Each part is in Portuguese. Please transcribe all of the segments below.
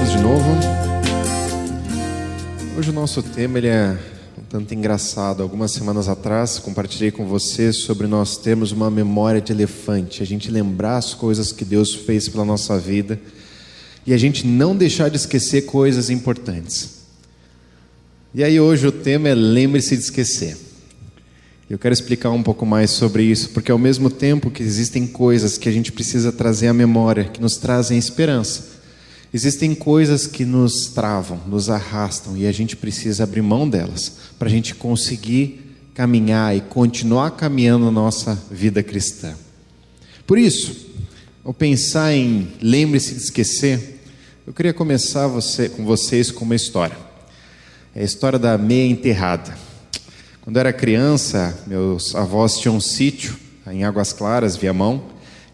irmãos, de novo. Hoje o nosso tema ele é um tanto engraçado. Algumas semanas atrás compartilhei com vocês sobre nós termos uma memória de elefante. A gente lembrar as coisas que Deus fez pela nossa vida e a gente não deixar de esquecer coisas importantes. E aí hoje o tema é lembre-se de esquecer. Eu quero explicar um pouco mais sobre isso, porque ao mesmo tempo que existem coisas que a gente precisa trazer à memória, que nos trazem esperança, existem coisas que nos travam, nos arrastam, e a gente precisa abrir mão delas, para a gente conseguir caminhar e continuar caminhando na nossa vida cristã. Por isso, ao pensar em lembre-se de esquecer, eu queria começar com vocês com uma história. É a história da meia enterrada. Quando eu era criança, meus avós tinham um sítio em Águas Claras, Viamão,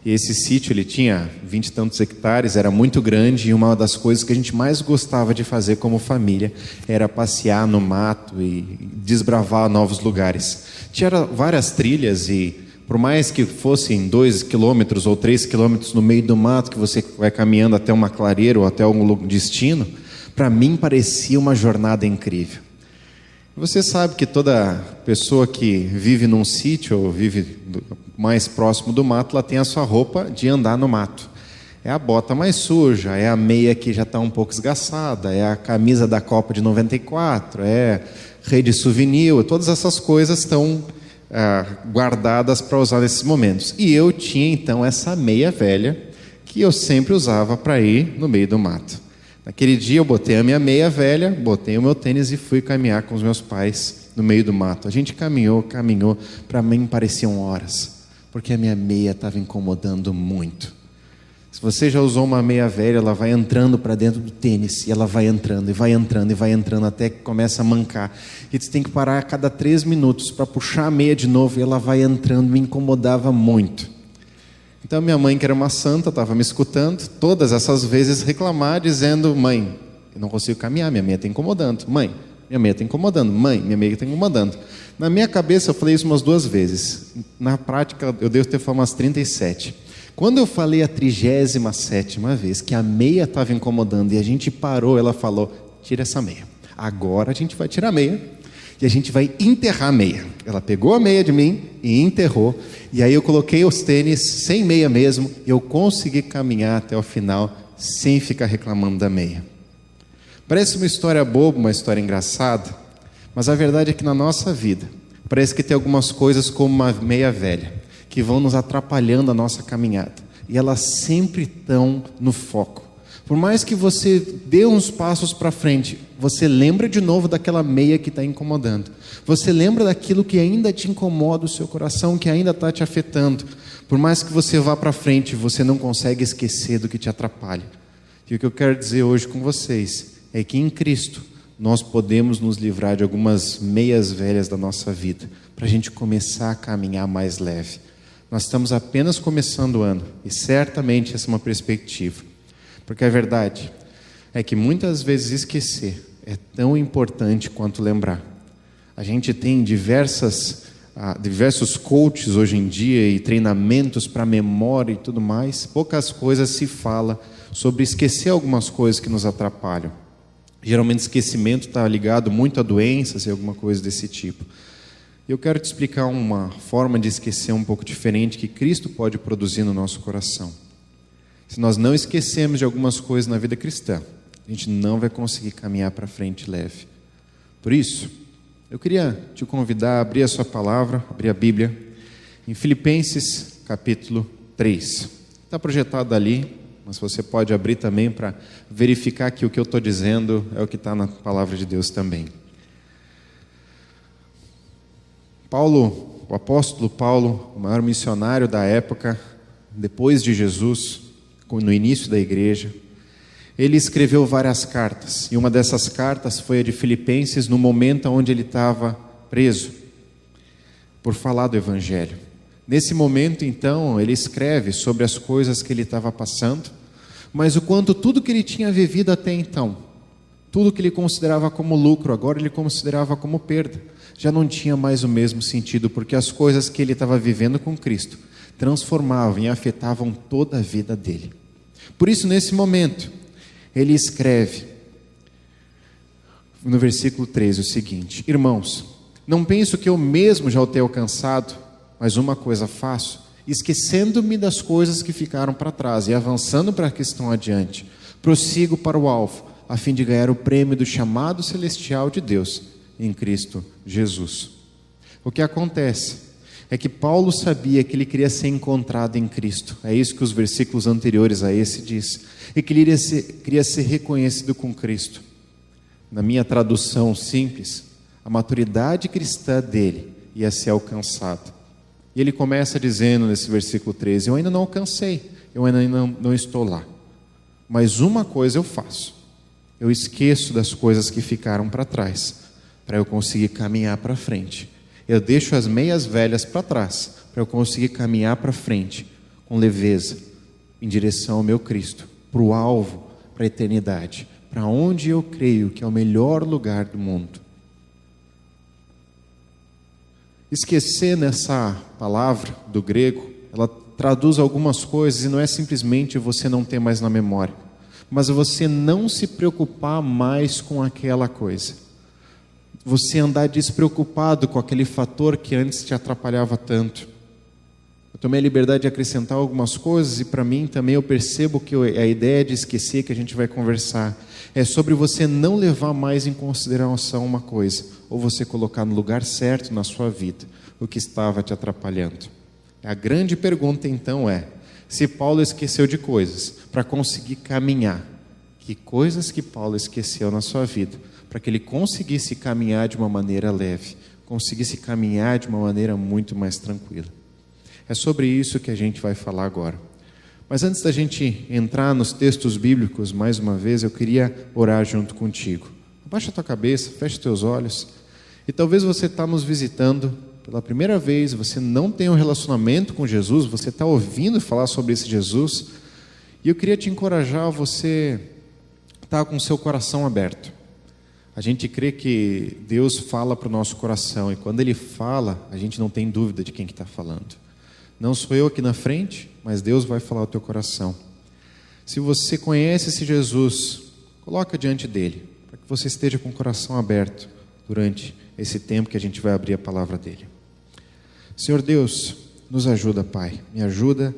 e esse sítio ele tinha 20 e tantos hectares, era muito grande, e uma das coisas que a gente mais gostava de fazer como família era passear no mato e desbravar novos lugares. Tinha várias trilhas e por mais que fossem 2 quilômetros ou 3 quilômetros no meio do mato, que você vai caminhando até uma clareira ou até algum destino, para mim parecia uma jornada incrível. Você sabe que toda pessoa que vive num sítio ou vive mais próximo do mato, ela tem a sua roupa de andar no mato. É a bota mais suja, é a meia que já está um pouco esgaçada, é a camisa da Copa de 94, é rede souvenir, todas essas coisas estão guardadas para usar nesses momentos. E eu tinha então essa meia velha que eu sempre usava para ir no meio do mato. Naquele dia eu botei a minha meia velha, botei o meu tênis e fui caminhar com os meus pais no meio do mato. A gente caminhou, para mim pareciam horas, porque a minha meia estava incomodando muito. Se você já usou uma meia velha, ela vai entrando para dentro do tênis, e ela vai entrando, e vai entrando, e vai entrando, até que começa a mancar. E você tem que parar a cada 3 minutos para puxar a meia de novo, e ela vai entrando, me incomodava muito. Então minha mãe, que era uma santa, estava me escutando, todas essas vezes reclamar, dizendo: mãe, eu não consigo caminhar, minha meia está incomodando. Mãe, minha meia está incomodando. Mãe, minha meia está incomodando. Na minha cabeça eu falei isso umas 2 vezes. Na prática eu devo ter falado umas 37. Quando eu falei a 37ª vez que a meia estava incomodando e a gente parou, ela falou: tira essa meia. Agora a gente vai tirar a meia e a gente vai enterrar a meia. Ela pegou a meia de mim e enterrou. E aí eu coloquei os tênis sem meia mesmo, e eu consegui caminhar até o final sem ficar reclamando da meia. Parece uma história boba, uma história engraçada, mas a verdade é que na nossa vida parece que tem algumas coisas como uma meia velha que vão nos atrapalhando a nossa caminhada, e elas sempre estão no foco. Por mais que você dê uns passos para frente, você lembra de novo daquela meia que está incomodando. Você lembra daquilo que ainda te incomoda o seu coração, que ainda está te afetando. Por mais que você vá para frente, você não consegue esquecer do que te atrapalha. E o que eu quero dizer hoje com vocês é que em Cristo nós podemos nos livrar de algumas meias velhas da nossa vida, para a gente começar a caminhar mais leve. Nós estamos apenas começando o ano, e certamente essa é uma perspectiva. Porque a verdade é que muitas vezes esquecer é tão importante quanto lembrar. A gente tem diversos coaches hoje em dia e treinamentos para memória e tudo mais. Poucas coisas se fala sobre esquecer algumas coisas que nos atrapalham. Geralmente esquecimento está ligado muito a doenças e alguma coisa desse tipo. Eu quero te explicar uma forma de esquecer um pouco diferente que Cristo pode produzir no nosso coração. Se nós não esquecemos de algumas coisas na vida cristã, a gente não vai conseguir caminhar para frente leve. Por isso, eu queria te convidar a abrir a sua palavra, abrir a Bíblia, em Filipenses capítulo 3. Está projetado ali, mas você pode abrir também para verificar que o que eu estou dizendo é o que está na palavra de Deus também. O apóstolo Paulo, o maior missionário da época, depois de Jesus, no início da igreja, ele escreveu várias cartas, e uma dessas cartas foi a de Filipenses, no momento onde ele estava preso, por falar do Evangelho. Nesse momento, então, ele escreve sobre as coisas que ele estava passando, mas o quanto tudo que ele tinha vivido até então, tudo que ele considerava como lucro, agora ele considerava como perda, já não tinha mais o mesmo sentido, porque as coisas que ele estava vivendo com Cristo transformavam e afetavam toda a vida dele. Por isso, nesse momento, Ele escreve no versículo 13 o seguinte: irmãos, não penso que eu mesmo já o tenha alcançado, mas uma coisa faço, esquecendo-me das coisas que ficaram para trás e avançando para as que estão adiante, prossigo para o alvo, a fim de ganhar o prêmio do chamado celestial de Deus em Cristo Jesus. O que acontece é que Paulo sabia que ele queria ser encontrado em Cristo. É isso que os versículos anteriores a esse diz. E que ele queria ser reconhecido com Cristo. Na minha tradução simples, a maturidade cristã dele ia ser alcançada. E ele começa dizendo nesse versículo 13: eu ainda não alcancei, eu ainda não estou lá. Mas uma coisa eu faço: eu esqueço das coisas que ficaram para trás, para eu conseguir caminhar para frente. Eu deixo as meias velhas para trás, para eu conseguir caminhar para frente, com leveza, em direção ao meu Cristo, para o alvo, para a eternidade, para onde eu creio que é o melhor lugar do mundo. Esquecer, nessa palavra do grego, ela traduz algumas coisas e não é simplesmente você não ter mais na memória, mas você não se preocupar mais com aquela coisa. Você andar despreocupado com aquele fator que antes te atrapalhava tanto. Eu tomei a liberdade de acrescentar algumas coisas e para mim também eu percebo que a ideia de esquecer que a gente vai conversar é sobre você não levar mais em consideração uma coisa, ou você colocar no lugar certo na sua vida o que estava te atrapalhando. A grande pergunta então é: se Paulo esqueceu de coisas para conseguir caminhar, que coisas que Paulo esqueceu na sua vida para que ele conseguisse caminhar de uma maneira leve, conseguisse caminhar de uma maneira muito mais tranquila? É sobre isso que a gente vai falar agora. Mas antes da gente entrar nos textos bíblicos, mais uma vez, eu queria orar junto contigo. Abaixa a tua cabeça, fecha os teus olhos. E talvez você está nos visitando pela primeira vez, você não tem um relacionamento com Jesus, você está ouvindo falar sobre esse Jesus, e eu queria te encorajar a você estar com o seu coração aberto. A gente crê que Deus fala para o nosso coração, e quando Ele fala, a gente não tem dúvida de quem que está falando. Não sou eu aqui na frente, mas Deus vai falar ao teu coração. Se você conhece esse Jesus, coloca diante dele, para que você esteja com o coração aberto durante esse tempo que a gente vai abrir a palavra dele. Senhor Deus, nos ajuda, Pai, me ajuda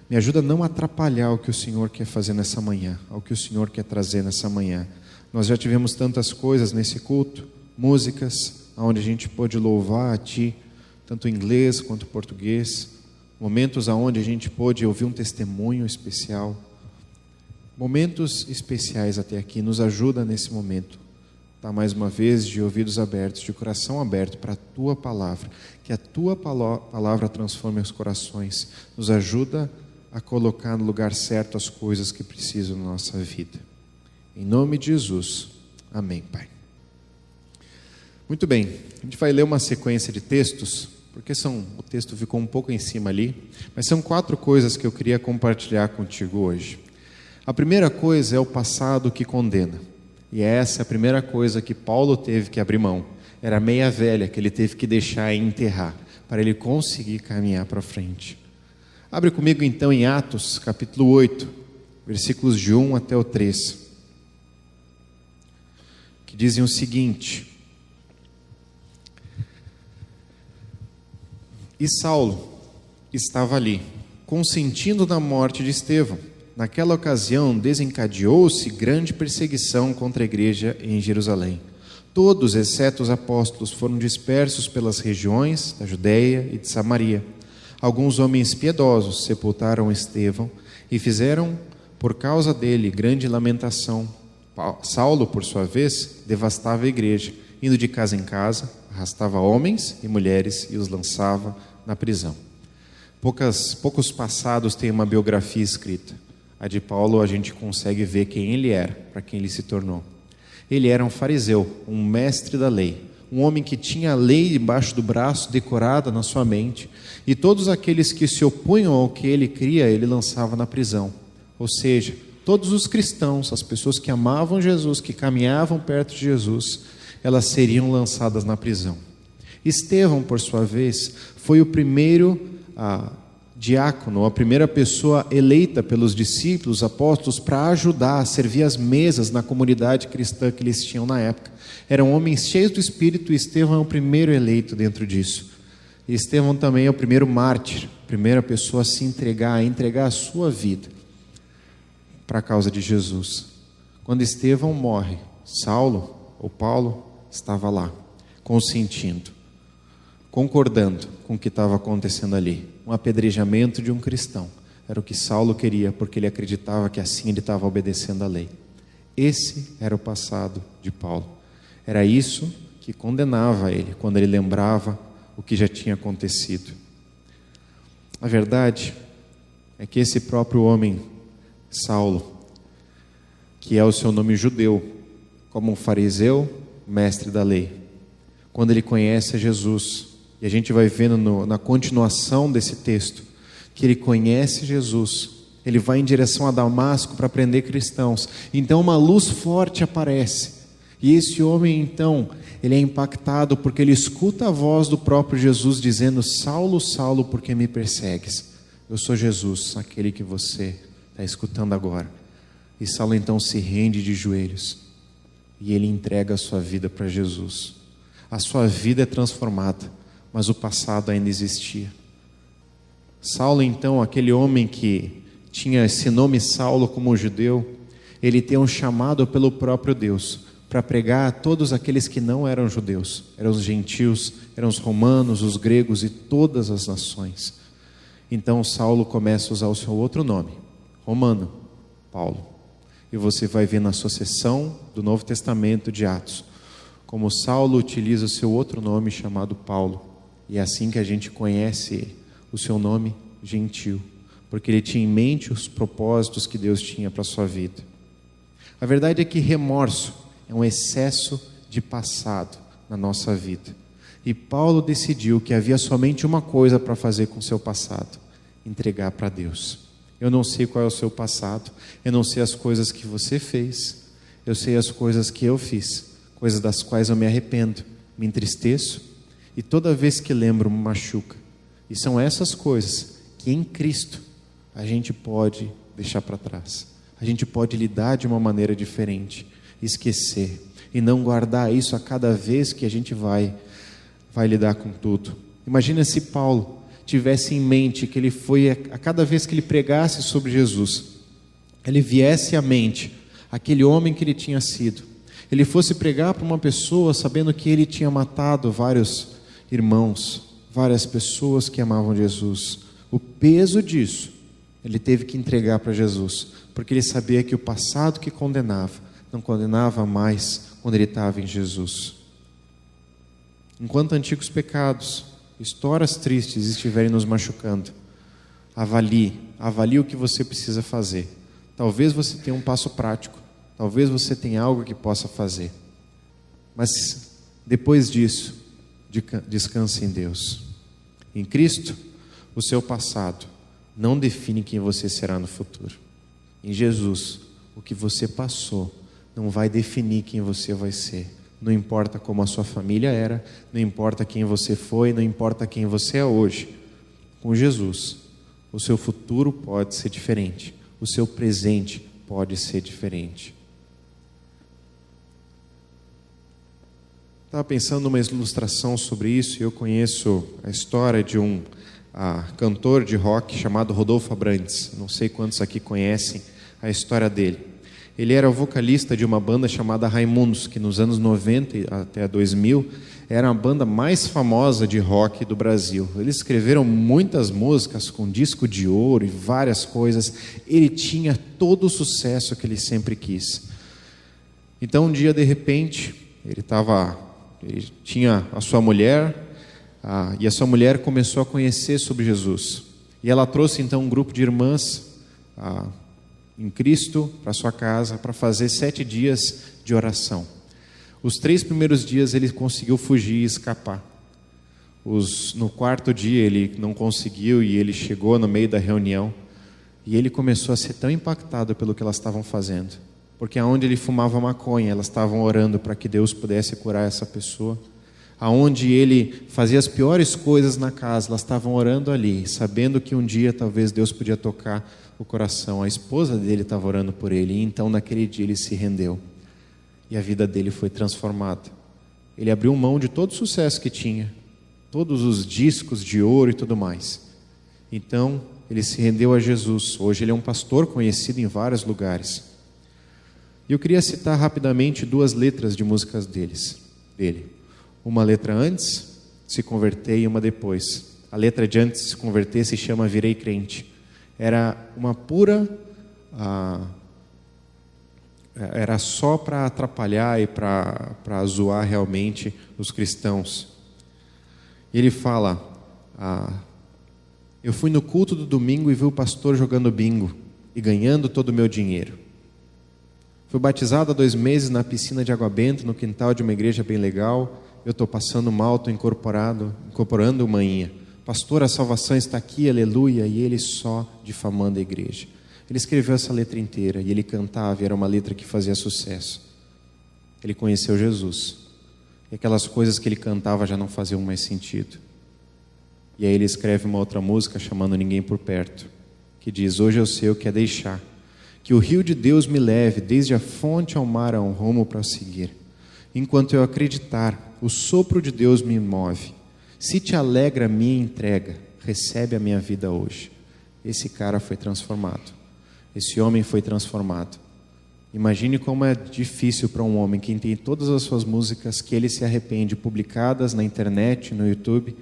a não atrapalhar o que o Senhor quer fazer nessa manhã, ao que o Senhor quer trazer nessa manhã. Nós já tivemos tantas coisas nesse culto, músicas, onde a gente pôde louvar a Ti, tanto em inglês quanto em português, momentos onde a gente pôde ouvir um testemunho especial, momentos especiais até aqui. Nos ajuda nesse momento, tá, mais uma vez, de ouvidos abertos, de coração aberto para a Tua Palavra, que a Tua Palavra transforme os corações, nos ajuda a colocar no lugar certo as coisas que precisam na nossa vida. Em nome de Jesus, amém, Pai. Muito bem, a gente vai ler uma sequência de textos, porque o texto ficou um pouco em cima ali, mas são 4 coisas que eu queria compartilhar contigo hoje. A primeira coisa é o passado que condena, e essa é a primeira coisa que Paulo teve que abrir mão. Era a meia velha que ele teve que deixar e enterrar, para ele conseguir caminhar para frente. Abre comigo então em Atos, capítulo 8, versículos de 1 até o 3. Que dizem o seguinte: E Saulo estava ali, consentindo na morte de Estevão. Naquela ocasião desencadeou-se grande perseguição contra a igreja em Jerusalém. Todos, exceto os apóstolos, foram dispersos pelas regiões da Judeia e de Samaria. Alguns homens piedosos sepultaram Estevão e fizeram, por causa dele, grande lamentação. Saulo, por sua vez, devastava a igreja, indo de casa em casa, arrastava homens e mulheres e os lançava na prisão. Poucos passados têm uma biografia escrita. A de Paulo a gente consegue ver quem ele era, para quem ele se tornou. Ele era um fariseu, um mestre da lei, um homem que tinha a lei debaixo do braço, decorada na sua mente, e todos aqueles que se opunham ao que ele cria, ele lançava na prisão. Ou seja, todos os cristãos, as pessoas que amavam Jesus, que caminhavam perto de Jesus, elas seriam lançadas na prisão. Estevão, por sua vez, foi o primeiro diácono, a primeira pessoa eleita pelos discípulos, apóstolos, para ajudar a servir as mesas na comunidade cristã que eles tinham na época. Eram homens cheios do Espírito, e Estevão é o primeiro eleito dentro disso. E Estevão também é o primeiro mártir, a primeira pessoa a se entregar, a entregar a sua vida para a causa de Jesus. Quando Estevão morre, Saulo, ou Paulo, estava lá, consentindo, concordando com o que estava acontecendo ali. Um apedrejamento de um cristão. Era o que Saulo queria, porque ele acreditava que assim ele estava obedecendo a lei. Esse era o passado de Paulo. Era isso que condenava ele, quando ele lembrava o que já tinha acontecido. A verdade é que esse próprio homem, Saulo, que é o seu nome judeu, como um fariseu, mestre da lei, quando ele conhece a Jesus, e a gente vai vendo na continuação desse texto, que ele conhece Jesus, ele vai em direção a Damasco para prender cristãos. Então uma luz forte aparece, e esse homem então, ele é impactado porque ele escuta a voz do próprio Jesus dizendo: Saulo, Saulo, por que me persegues? Eu sou Jesus, aquele que você está escutando agora. E Saulo então se rende de joelhos, e ele entrega a sua vida para Jesus. A sua vida é transformada, mas o passado ainda existia. Saulo então, aquele homem que tinha esse nome Saulo como judeu, ele tem um chamado pelo próprio Deus para pregar a todos aqueles que não eram judeus, eram os gentios, eram os romanos, os gregos e todas as nações. Então Saulo começa a usar o seu outro nome, romano, Paulo. E você vai ver na sucessão do Novo Testamento de Atos, como Saulo utiliza o seu outro nome chamado Paulo. E é assim que a gente conhece ele, o seu nome gentil, porque ele tinha em mente os propósitos que Deus tinha para a sua vida. A verdade é que remorso é um excesso de passado na nossa vida. E Paulo decidiu que havia somente uma coisa para fazer com o seu passado: entregar para Deus. Eu não sei qual é o seu passado, eu não sei as coisas que você fez, eu sei as coisas que eu fiz, coisas das quais eu me arrependo, me entristeço, e toda vez que lembro me machuca. E são essas coisas que em Cristo a gente pode deixar para trás. A gente pode lidar de uma maneira diferente, esquecer, e não guardar isso a cada vez que a gente vai lidar com tudo. Imagina se Paulo tivesse em mente que ele foi, a cada vez que ele pregasse sobre Jesus, ele viesse à mente aquele homem que ele tinha sido, ele fosse pregar para uma pessoa sabendo que ele tinha matado vários irmãos, várias pessoas que amavam Jesus. O peso disso ele teve que entregar para Jesus, porque ele sabia que o passado que condenava não condenava mais quando ele estava em Jesus. Enquanto antigos pecados, histórias tristes estiverem nos machucando, avalie o que você precisa fazer. Talvez você tenha um passo prático, talvez você tenha algo que possa fazer, mas depois disso, descanse em Deus. Em Cristo, o seu passado não define quem você será no futuro. Em Jesus, o que você passou não vai definir quem você vai ser. Não importa como a sua família era, não importa quem você foi, não importa quem você é hoje. Com Jesus, o seu futuro pode ser diferente, o seu presente pode ser diferente. Estava pensando numa ilustração sobre isso, e eu conheço a história de um cantor de rock chamado Rodolfo Abrantes. Não sei quantos aqui conhecem a história dele. Ele era o vocalista de uma banda chamada Raimundos, que nos anos 90 até 2000 era a banda mais famosa de rock do Brasil. Eles escreveram muitas músicas com disco de ouro e várias coisas. Ele tinha todo o sucesso que ele sempre quis. Então um dia, de repente, ele tinha a sua mulher, e a sua mulher começou a conhecer sobre Jesus. E ela trouxe então um grupo de irmãs em Cristo para sua casa para fazer 7 dias de oração. Os 3 primeiros dias ele conseguiu fugir e escapar. No 4º dia ele não conseguiu, e ele chegou no meio da reunião, e ele começou a ser tão impactado pelo que elas estavam fazendo, porque aonde ele fumava maconha, elas estavam orando para que Deus pudesse curar essa pessoa. aonde ele fazia as piores coisas na casa, elas estavam orando ali, sabendo que um dia talvez Deus podia tocar o coração. A esposa dele estava orando por ele, e então naquele dia ele se rendeu, e a vida dele foi transformada. Ele abriu mão de todo o sucesso que tinha, todos os discos de ouro e tudo mais. Então ele se rendeu a Jesus. Hoje ele é um pastor conhecido em vários lugares. E eu queria citar rapidamente 2 letras de músicas dele. Uma letra antes de se converter e uma depois. A letra de antes de se converter se chama Virei Crente. Era uma pura... era só para atrapalhar e para zoar realmente os cristãos. E ele fala: eu fui no culto do domingo e vi o pastor jogando bingo e ganhando todo o meu dinheiro. Fui batizado há 2 meses na piscina de água benta, no quintal de uma igreja bem legal. Eu estou passando mal, estou incorporando manhinha. Pastor, a salvação está aqui, aleluia. E ele só difamando a igreja. Ele escreveu essa letra inteira e ele cantava, e era uma letra que fazia sucesso. Ele conheceu Jesus. E aquelas coisas que ele cantava já não faziam mais sentido. E aí ele escreve uma outra música chamando Ninguém por Perto, que diz: hoje eu sei o que é deixar que o rio de Deus me leve, desde a fonte ao mar, a um rumo para seguir. Enquanto eu acreditar, o sopro de Deus me move. Se te alegra a minha entrega, recebe a minha vida hoje. Esse cara foi transformado. Esse homem foi transformado. Imagine como é difícil para um homem que tem todas as suas músicas que ele se arrepende, publicadas na internet, no YouTube,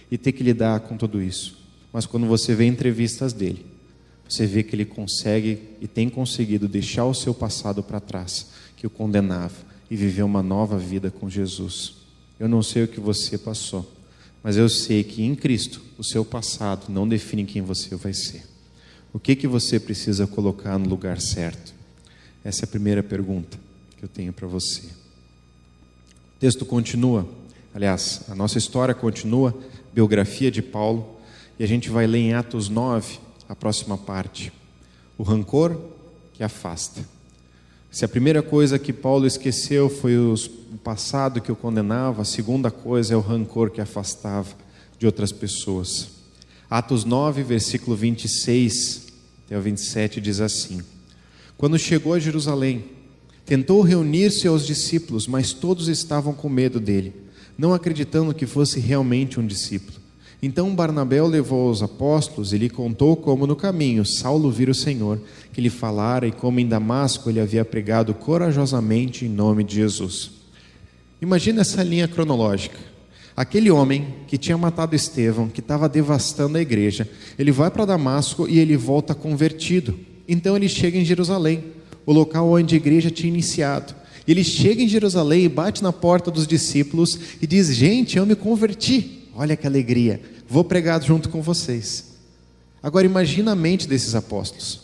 e ter que lidar com tudo isso. Mas quando você vê entrevistas dele, você vê que ele consegue e tem conseguido deixar o seu passado para trás, que o condenava, e viver uma nova vida com Jesus. Eu não sei o que você passou, mas eu sei que em Cristo o seu passado não define quem você vai ser. O que você precisa colocar no lugar certo? Essa é a primeira pergunta que eu tenho para você. O texto continua, aliás, a nossa história continua, biografia de Paulo, e a gente vai ler em Atos 9, a próxima parte. O rancor que afasta. Se a primeira coisa que Paulo esqueceu foi o passado que o condenava, a segunda coisa é o rancor que afastava de outras pessoas. Atos 9, versículo 26 até o 27 diz assim: quando chegou a Jerusalém, tentou reunir-se aos discípulos, mas todos estavam com medo dele, não acreditando que fosse realmente um discípulo. Então Barnabé o levou aos apóstolos e lhe contou como no caminho Saulo vira o Senhor, que lhe falara, e como em Damasco ele havia pregado corajosamente em nome de Jesus. Imagina essa linha cronológica. Aquele homem que tinha matado Estevão, que estava devastando a igreja, ele vai para Damasco e ele volta convertido. Então ele chega em Jerusalém, o local onde a igreja tinha iniciado. Ele chega em Jerusalém e bate na porta dos discípulos e diz: gente, eu me converti. Olha que alegria, vou pregar junto com vocês. Agora imagina a mente desses apóstolos.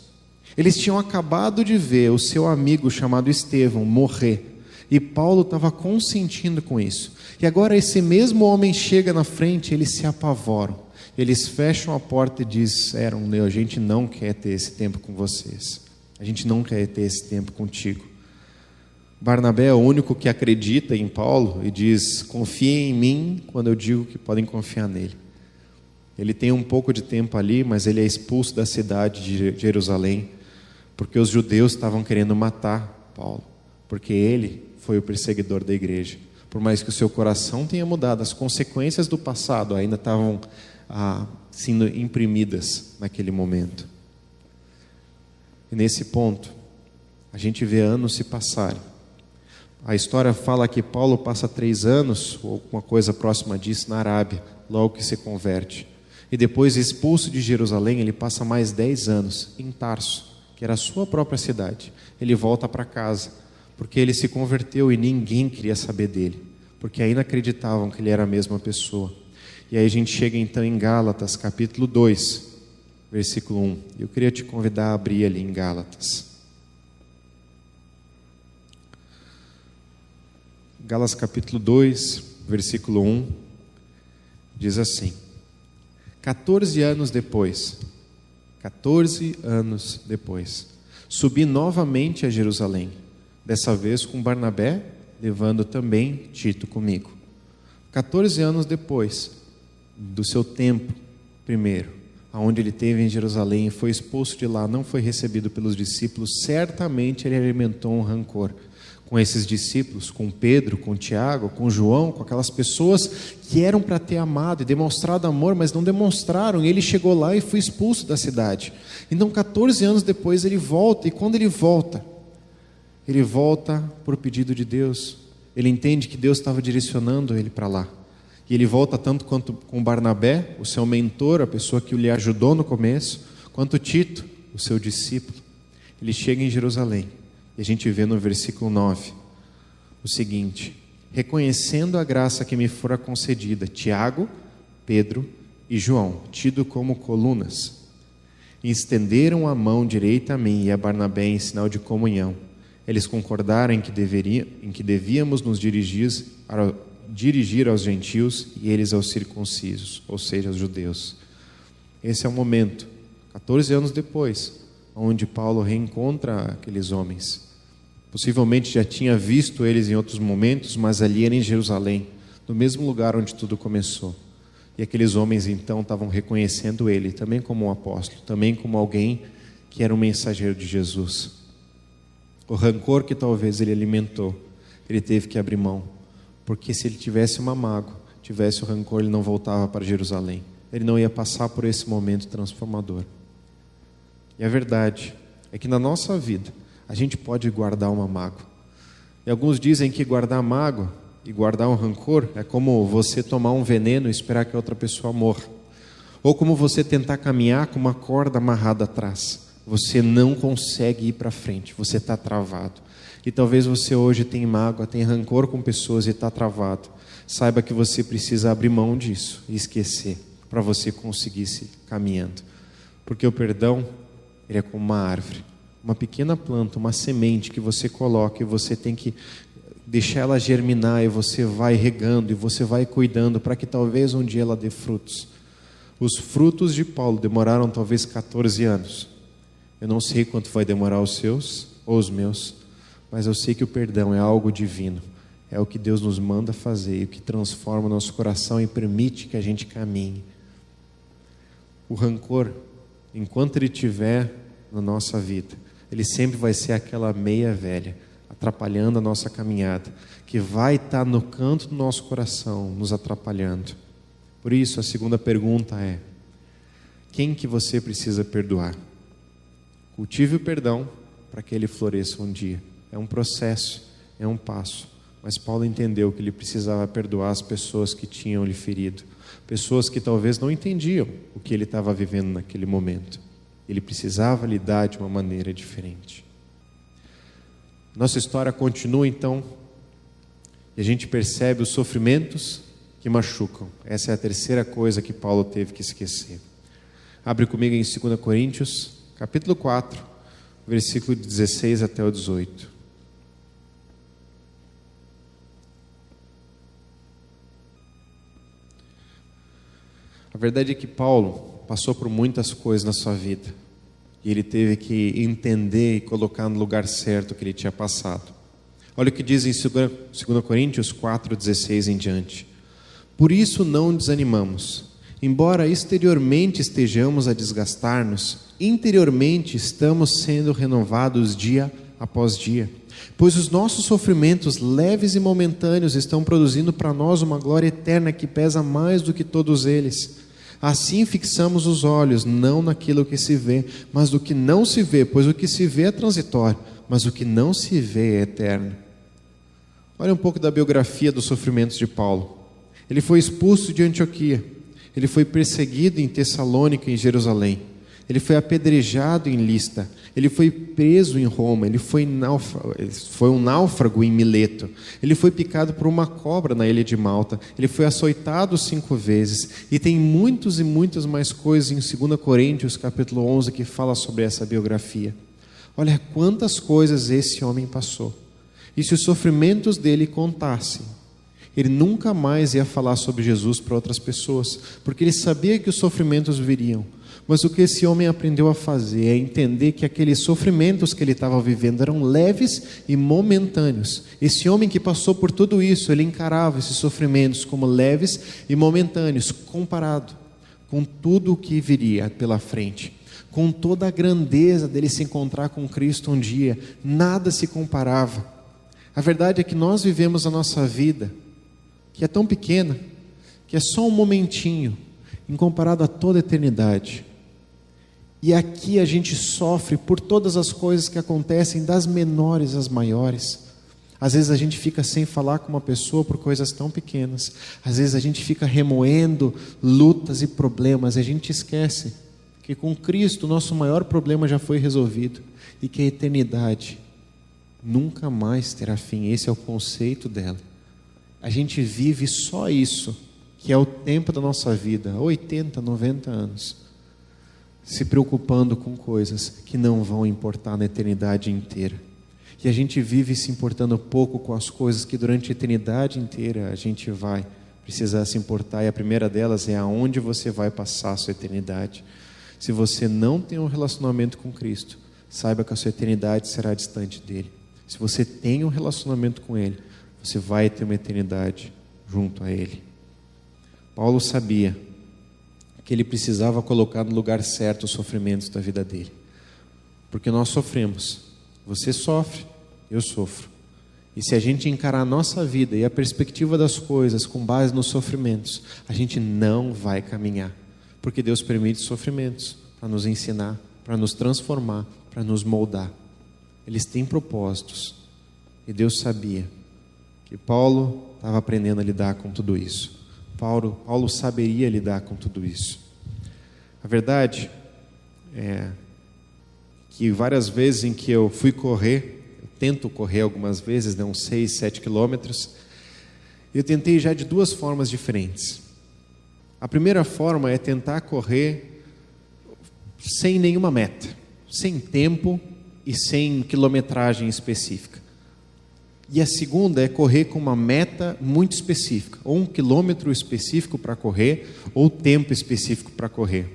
Eles tinham acabado de ver o seu amigo chamado Estevão morrer, e Paulo estava consentindo com isso. E agora esse mesmo homem chega na frente, eles se apavoram. Eles fecham a porta e disseram: a gente não quer ter esse tempo com vocês. A gente não quer ter esse tempo contigo. Barnabé é o único que acredita em Paulo e diz: confiem em mim quando eu digo que podem confiar nele. Ele tem um pouco de tempo ali, mas ele é expulso da cidade de Jerusalém, porque os judeus estavam querendo matar Paulo, porque ele foi o perseguidor da igreja. Por mais que o seu coração tenha mudado, as consequências do passado ainda estavam sendo imprimidas naquele momento. E nesse ponto, a gente vê anos se passarem. A história fala que Paulo passa 3 anos, ou alguma coisa próxima disso, na Arábia, logo que se converte. E depois, expulso de Jerusalém, ele passa mais 10 anos em Tarso, que era a sua própria cidade. Ele volta para casa, porque ele se converteu e ninguém queria saber dele, porque ainda acreditavam que ele era a mesma pessoa. E aí a gente chega então em Gálatas, capítulo 2, versículo 1. Eu queria te convidar a abrir ali em Gálatas. Gálatas capítulo 2, versículo 1, diz assim: 14 anos depois, subi novamente a Jerusalém, dessa vez com Barnabé, levando também Tito comigo. 14 anos depois do seu tempo primeiro, aonde ele teve em Jerusalém e foi expulso de lá, não foi recebido pelos discípulos, certamente ele alimentou um rancor com esses discípulos, com Pedro, com Tiago, com João, com aquelas pessoas que eram para ter amado e demonstrado amor, mas não demonstraram, e ele chegou lá e foi expulso da cidade. Então 14 anos depois ele volta, e quando ele volta por pedido de Deus. Ele entende que Deus estava direcionando ele para lá. E ele volta tanto quanto com Barnabé, o seu mentor, a pessoa que lhe ajudou no começo, quanto Tito, o seu discípulo. Ele chega em Jerusalém. E a gente vê no versículo 9 o seguinte: reconhecendo a graça que me fora concedida, Tiago, Pedro e João, tido como colunas, estenderam a mão direita a mim e a Barnabé em sinal de comunhão. Eles concordaram em que devíamos nos dirigir aos gentios e eles aos circuncisos, ou seja, aos judeus. Esse é o momento, 14 anos depois, onde Paulo reencontra aqueles homens. Possivelmente já tinha visto eles em outros momentos, mas ali era em Jerusalém, no mesmo lugar onde tudo começou. E aqueles homens então estavam reconhecendo ele também como um apóstolo, também como alguém que era um mensageiro de Jesus. O rancor que talvez ele alimentou, ele teve que abrir mão, porque se ele tivesse uma mágoa, tivesse o rancor, ele não voltava para Jerusalém, ele não ia passar por esse momento transformador. E a verdade é que na nossa vida a gente pode guardar uma mágoa, e alguns dizem que guardar mágoa e guardar um rancor é como você tomar um veneno e esperar que a outra pessoa morra, ou como você tentar caminhar com uma corda amarrada atrás. Você não consegue ir para frente, você está travado. E talvez você hoje tenha mágoa, tenha rancor com pessoas e está travado. Saiba que você precisa abrir mão disso e esquecer, para você conseguir se caminhando. Porque o perdão, ele é como uma árvore, uma pequena planta, uma semente que você coloca e você tem que deixar ela germinar, e você vai regando e você vai cuidando para que talvez um dia ela dê frutos. Os frutos de Paulo demoraram talvez 14 anos. Eu não sei quanto vai demorar os seus ou os meus, mas eu sei que o perdão é algo divino, é o que Deus nos manda fazer, e o que transforma o nosso coração e permite que a gente caminhe. O rancor, enquanto ele estiver na nossa vida, ele sempre vai ser aquela meia velha, atrapalhando a nossa caminhada, que vai estar no canto do nosso coração, nos atrapalhando. Por isso, a segunda pergunta é: quem que você precisa perdoar? Cultive o perdão para que ele floresça um dia. É um processo, é um passo. Mas Paulo entendeu que ele precisava perdoar as pessoas que tinham lhe ferido, pessoas que talvez não entendiam o que ele estava vivendo naquele momento. Ele precisava lidar de uma maneira diferente. Nossa história continua então, e a gente percebe os sofrimentos que machucam. Essa é a terceira coisa que Paulo teve que esquecer. Abre comigo em 2 Coríntios, capítulo 4, versículo 16 até o 18. A verdade é que Paulo passou por muitas coisas na sua vida, e ele teve que entender e colocar no lugar certo o que ele tinha passado. Olha o que diz em 2 Coríntios 4, 16 em diante. Por isso não desanimamos. Embora exteriormente estejamos a desgastar-nos, interiormente estamos sendo renovados dia após dia. Pois os nossos sofrimentos leves e momentâneos estão produzindo para nós uma glória eterna que pesa mais do que todos eles. Assim fixamos os olhos, não naquilo que se vê, mas do que não se vê, pois o que se vê é transitório, mas o que não se vê é eterno. Olha um pouco da biografia dos sofrimentos de Paulo. Ele foi expulso de Antioquia. Ele foi perseguido em Tessalônica e em Jerusalém. Ele foi apedrejado em Listra. Ele foi preso em Roma. Ele foi um náufrago em Mileto. Ele foi picado por uma cobra na ilha de Malta. Ele foi açoitado 5 vezes. E tem muitas e muitas mais coisas em 2 Coríntios, capítulo 11, que fala sobre essa biografia. Olha quantas coisas esse homem passou. E se os sofrimentos dele contassem, ele nunca mais ia falar sobre Jesus para outras pessoas, porque ele sabia que os sofrimentos viriam. Mas o que esse homem aprendeu a fazer é entender que aqueles sofrimentos que ele estava vivendo eram leves e momentâneos. Esse homem que passou por tudo isso, ele encarava esses sofrimentos como leves e momentâneos, comparado com tudo o que viria pela frente. Com toda a grandeza dele se encontrar com Cristo um dia, nada se comparava. A verdade é que nós vivemos a nossa vida, que é tão pequena, que é só um momentinho, em comparado a toda a eternidade. E aqui a gente sofre por todas as coisas que acontecem, das menores às maiores. Às vezes a gente fica sem falar com uma pessoa por coisas tão pequenas. Às vezes a gente fica remoendo lutas e problemas, e a gente esquece que com Cristo o nosso maior problema já foi resolvido, e que a eternidade nunca mais terá fim. Esse é o conceito dela. A gente vive só isso, que é o tempo da nossa vida, 80, 90 anos, se preocupando com coisas que não vão importar na eternidade inteira. E a gente vive se importando pouco com as coisas que durante a eternidade inteira a gente vai precisar se importar, e a primeira delas é aonde você vai passar a sua eternidade. Se você não tem um relacionamento com Cristo, saiba que a sua eternidade será distante dele. Se você tem um relacionamento com ele, você vai ter uma eternidade junto a ele. Paulo sabia que ele precisava colocar no lugar certo os sofrimentos da vida dele, porque nós sofremos, você sofre, eu sofro, e se a gente encarar a nossa vida e a perspectiva das coisas com base nos sofrimentos, a gente não vai caminhar, porque Deus permite sofrimentos para nos ensinar, para nos transformar, para nos moldar. Eles têm propósitos, e Deus sabia que Paulo estava aprendendo a lidar com tudo isso. Paulo saberia lidar com tudo isso. A verdade é que várias vezes em que eu fui correr, eu tento correr algumas vezes, uns 6, 7 quilômetros, eu tentei já de duas formas diferentes. A primeira forma é tentar correr sem nenhuma meta, sem tempo e sem quilometragem específica. E a segunda é correr com uma meta muito específica, ou um quilômetro específico para correr, ou tempo específico para correr.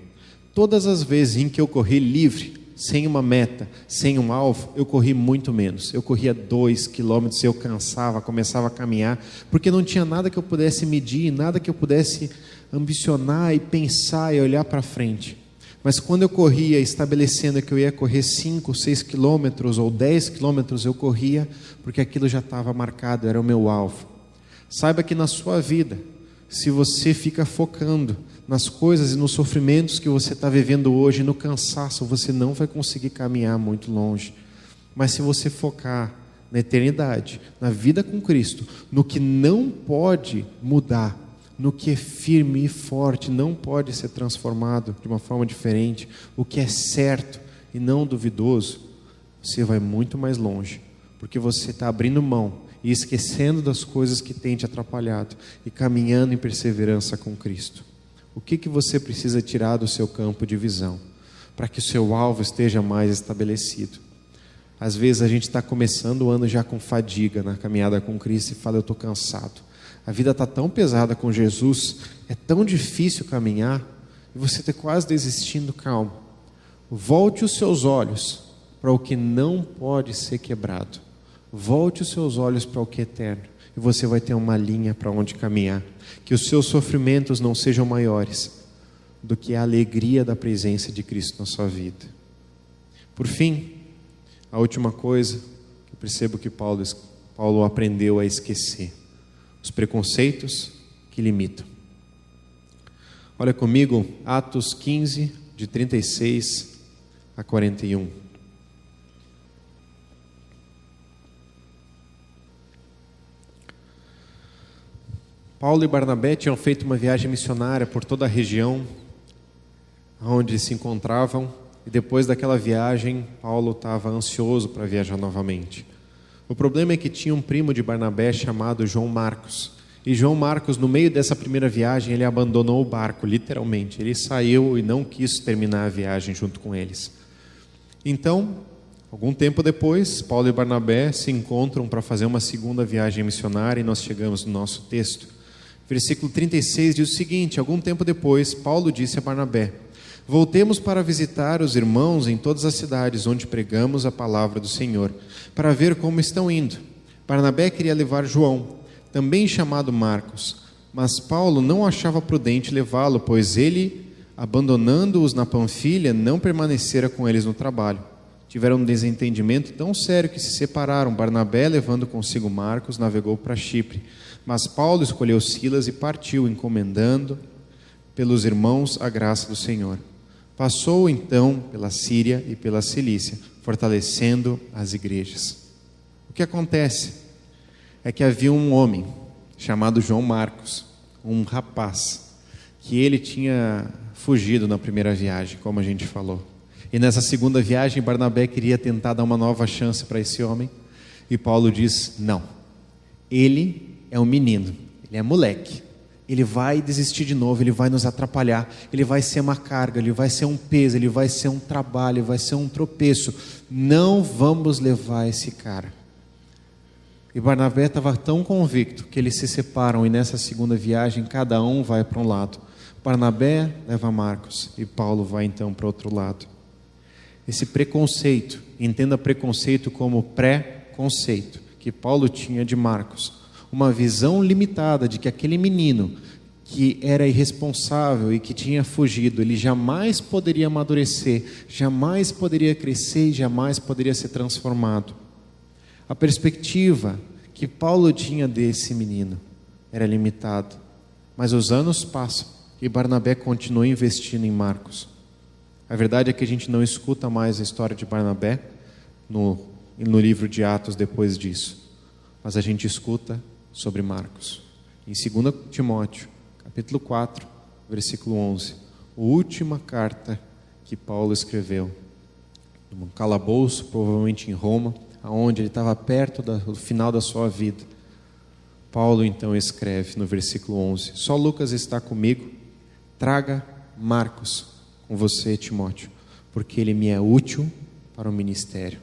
Todas as vezes em que eu corri livre, sem uma meta, sem um alvo, eu corri muito menos. Eu corria 2 quilômetros, eu cansava, começava a caminhar, porque não tinha nada que eu pudesse medir, nada que eu pudesse ambicionar e pensar e olhar para frente. Mas quando eu corria estabelecendo que eu ia correr 5, 6 quilômetros ou 10 quilômetros, eu corria porque aquilo já estava marcado, era o meu alvo. Saiba que na sua vida, se você fica focando nas coisas e nos sofrimentos que você está vivendo hoje, no cansaço, você não vai conseguir caminhar muito longe. Mas se você focar na eternidade, na vida com Cristo, no que não pode mudar, no que é firme e forte, não pode ser transformado de uma forma diferente, o que é certo e não duvidoso, você vai muito mais longe, porque você está abrindo mão e esquecendo das coisas que têm te atrapalhado e caminhando em perseverança com Cristo. O que você precisa tirar do seu campo de visão para que o seu alvo esteja mais estabelecido? Às vezes a gente está começando o ano já com fadiga na caminhada com Cristo e fala, eu estou cansado. A vida está tão pesada com Jesus, é tão difícil caminhar, e você está quase desistindo. Calma, volte os seus olhos para o que não pode ser quebrado, volte os seus olhos para o que é eterno, e você vai ter uma linha para onde caminhar. Que os seus sofrimentos não sejam maiores do que a alegria da presença de Cristo na sua vida. Por fim, a última coisa que eu percebo que Paulo aprendeu a esquecer: os preconceitos que limitam. Olha comigo, Atos 15, de 36 a 41. Paulo e Barnabé tinham feito uma viagem missionária por toda a região onde se encontravam, e depois daquela viagem, Paulo estava ansioso para viajar novamente. O problema é que tinha um primo de Barnabé chamado João Marcos. E João Marcos, no meio dessa primeira viagem, ele abandonou o barco, literalmente. Ele saiu e não quis terminar a viagem junto com eles. Então, algum tempo depois, Paulo e Barnabé se encontram para fazer uma segunda viagem missionária, e nós chegamos no nosso texto. Versículo 36 diz o seguinte: algum tempo depois, Paulo disse a Barnabé: Voltemos para visitar os irmãos em todas as cidades onde pregamos a palavra do Senhor, para ver como estão indo. Barnabé queria levar João, também chamado Marcos, mas Paulo não achava prudente levá-lo, pois ele, abandonando-os na Panfilha, não permanecera com eles no trabalho. Tiveram um desentendimento tão sério que se separaram. Barnabé, levando consigo Marcos, navegou para Chipre, mas Paulo escolheu Silas e partiu, encomendando pelos irmãos a graça do Senhor. Passou então pela Síria e pela Cilícia, fortalecendo as igrejas. O que acontece é que havia um homem chamado João Marcos, um rapaz, que ele tinha fugido na primeira viagem, como a gente falou. E nessa segunda viagem, Barnabé queria tentar dar uma nova chance para esse homem, e Paulo diz: não, ele é um menino, ele é moleque. Ele vai desistir de novo, ele vai nos atrapalhar, ele vai ser uma carga, ele vai ser um peso, ele vai ser um trabalho, ele vai ser um tropeço. Não vamos levar esse cara. E Barnabé estava tão convicto que eles se separam, e nessa segunda viagem cada um vai para um lado. Barnabé leva Marcos e Paulo vai então para o outro lado. Esse preconceito, entenda preconceito como pré-conceito, que Paulo tinha de Marcos, uma visão limitada de que aquele menino que era irresponsável e que tinha fugido, ele jamais poderia amadurecer, jamais poderia crescer e jamais poderia ser transformado. A perspectiva que Paulo tinha desse menino era limitada, mas os anos passam e Barnabé continua investindo em Marcos. A verdade é que a gente não escuta mais a história de Barnabé no livro de Atos depois disso, mas a gente escuta sobre Marcos. Em 2 Timóteo, capítulo 4, versículo 11, a última carta que Paulo escreveu, num calabouço, provavelmente em Roma, aonde ele estava perto do final da sua vida. Paulo então escreve no versículo 11: só Lucas está comigo, traga Marcos com você, Timóteo, porque ele me é útil para o ministério.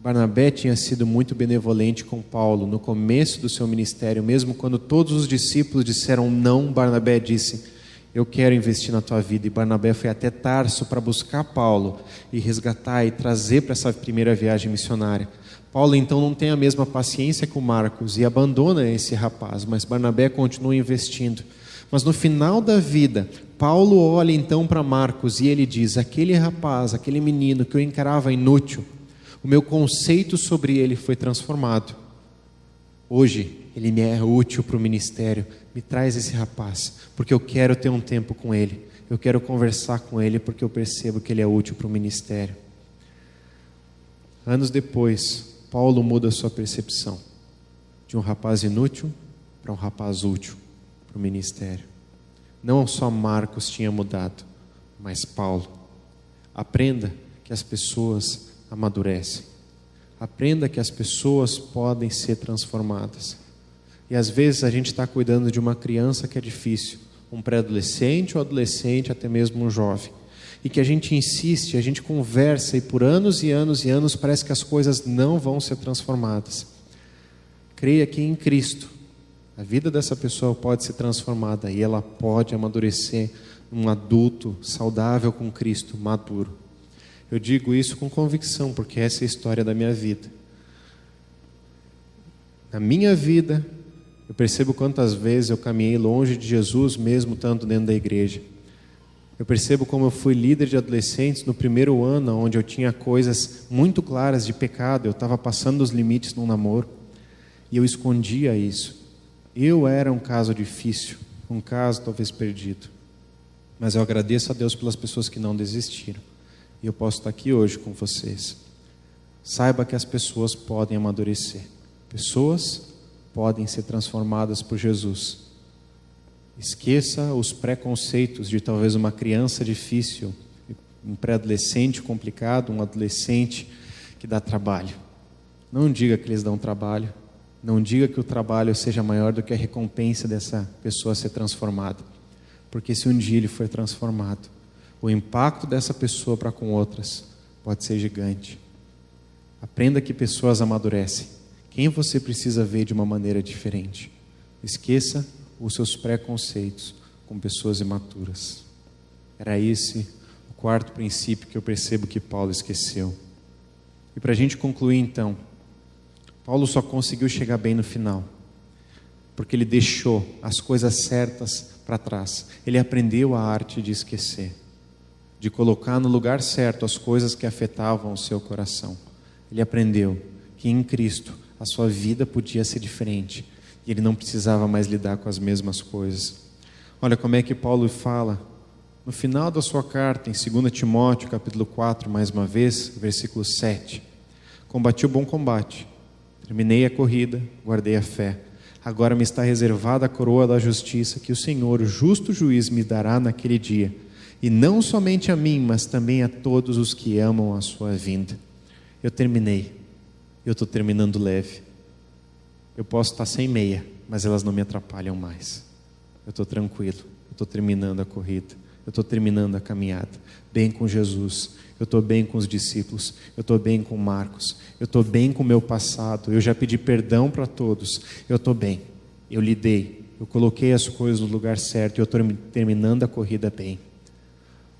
Barnabé tinha sido muito benevolente com Paulo no começo do seu ministério, mesmo quando todos os discípulos disseram não. Barnabé disse: eu quero investir na tua vida. E Barnabé foi até Tarso para buscar Paulo e resgatar e trazer para essa primeira viagem missionária. Paulo então não tem a mesma paciência com Marcos e abandona esse rapaz, mas Barnabé continua investindo. Mas no final da vida, Paulo olha então para Marcos e ele diz: aquele rapaz, aquele menino que eu encarava inútil, o meu conceito sobre ele foi transformado. Hoje ele me é útil para o ministério. Me traz esse rapaz, porque eu quero ter um tempo com ele. Eu quero conversar com ele, porque eu percebo que ele é útil para o ministério. Anos depois, Paulo muda a sua percepção de um rapaz inútil para um rapaz útil para o ministério. Não só Marcos tinha mudado, mas Paulo. Aprenda que as pessoas amadurecem. Aprenda que as pessoas podem ser transformadas. E às vezes a gente está cuidando de uma criança que é difícil, um pré-adolescente ou adolescente, até mesmo um jovem, e que a gente insiste, a gente conversa e por anos e anos e anos parece que as coisas não vão ser transformadas. Creia que em Cristo a vida dessa pessoa pode ser transformada e ela pode amadurecer um adulto saudável com Cristo, maduro. Eu digo isso com convicção, porque essa é a história da minha vida. Na minha vida, eu percebo quantas vezes eu caminhei longe de Jesus, mesmo estando dentro da igreja. Eu percebo como eu fui líder de adolescentes no primeiro ano, onde eu tinha coisas muito claras de pecado, eu estava passando os limites num namoro, e eu escondia isso. Eu era um caso difícil, um caso talvez perdido. Mas eu agradeço a Deus pelas pessoas que não desistiram. E eu posso estar aqui hoje com vocês. Saiba que as pessoas podem amadurecer. Pessoas podem ser transformadas por Jesus. Esqueça os preconceitos de talvez uma criança difícil, um pré-adolescente complicado, um adolescente que dá trabalho. Não diga que eles dão trabalho. Não diga que o trabalho seja maior do que a recompensa dessa pessoa ser transformada. Porque se um dia ele for transformado, o impacto dessa pessoa para com outras pode ser gigante. Aprenda que pessoas amadurecem. Quem você precisa ver de uma maneira diferente. Esqueça os seus preconceitos com pessoas imaturas. Era esse o quarto princípio que eu percebo que Paulo esqueceu. E para a gente concluir então, Paulo só conseguiu chegar bem no final, porque ele deixou as coisas certas para trás. Ele aprendeu a arte de esquecer, de colocar no lugar certo as coisas que afetavam o seu coração. Ele aprendeu que em Cristo a sua vida podia ser diferente e ele não precisava mais lidar com as mesmas coisas. Olha como é que Paulo fala no final da sua carta, em 2 Timóteo, capítulo 4, mais uma vez, versículo 7. Combati o bom combate, terminei a corrida, guardei a fé. Agora me está reservada a coroa da justiça, que o Senhor, o justo juiz, me dará naquele dia. E não somente a mim, mas também a todos os que amam a sua vinda. Eu terminei. Eu estou terminando leve. Eu posso estar sem meia, mas elas não me atrapalham mais. Eu estou tranquilo. Eu estou terminando a corrida. Eu estou terminando a caminhada. Bem com Jesus. Eu estou bem com os discípulos. Eu estou bem com Marcos. Eu estou bem com o meu passado. Eu já pedi perdão para todos. Eu estou bem. Eu lidei. Eu coloquei as coisas no lugar certo. E eu estou terminando a corrida bem.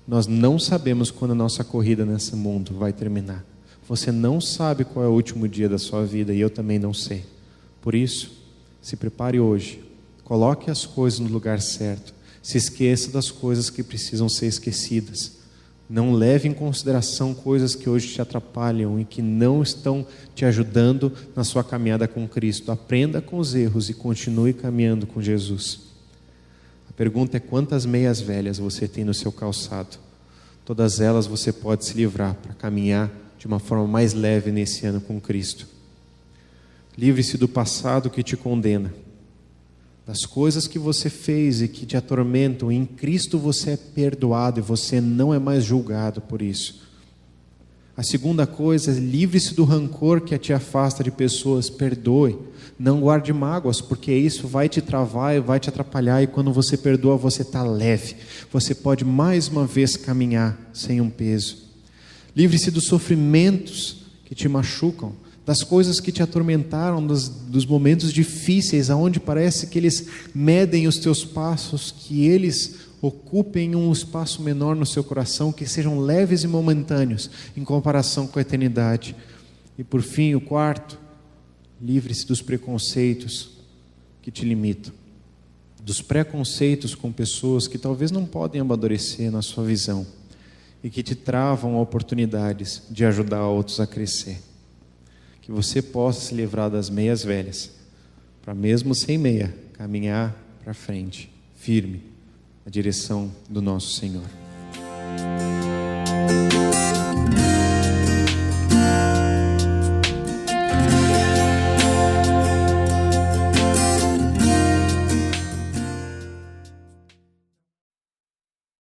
Nós não sabemos quando a nossa corrida nesse mundo vai terminar. Você não sabe qual é o último dia da sua vida e eu também não sei. Por isso, se prepare hoje. Coloque as coisas no lugar certo. Se esqueça das coisas que precisam ser esquecidas. Não leve em consideração coisas que hoje te atrapalham e que não estão te ajudando na sua caminhada com Cristo. Aprenda com os erros e continue caminhando com Jesus. A pergunta é: quantas meias velhas você tem no seu calçado? Todas elas você pode se livrar para caminhar de uma forma mais leve nesse ano com Cristo. Livre-se do passado que te condena, das coisas que você fez e que te atormentam. Em Cristo você é perdoado e você não é mais julgado por isso. A segunda coisa é: livre-se do rancor que te afasta de pessoas. Perdoe, não guarde mágoas, porque isso vai te travar e vai te atrapalhar, e quando você perdoa você está leve, você pode mais uma vez caminhar sem um peso. Livre-se dos sofrimentos que te machucam, das coisas que te atormentaram, dos momentos difíceis, aonde parece que eles medem os teus passos, que eles ocupem um espaço menor no seu coração, que sejam leves e momentâneos em comparação com a eternidade. E por fim, o quarto: livre-se dos preconceitos que te limitam, dos preconceitos com pessoas que talvez não podem amadurecer na sua visão e que te travam oportunidades de ajudar outros a crescer. Que você possa se livrar das meias velhas, para mesmo sem meia, caminhar para frente, firme, na direção do nosso Senhor.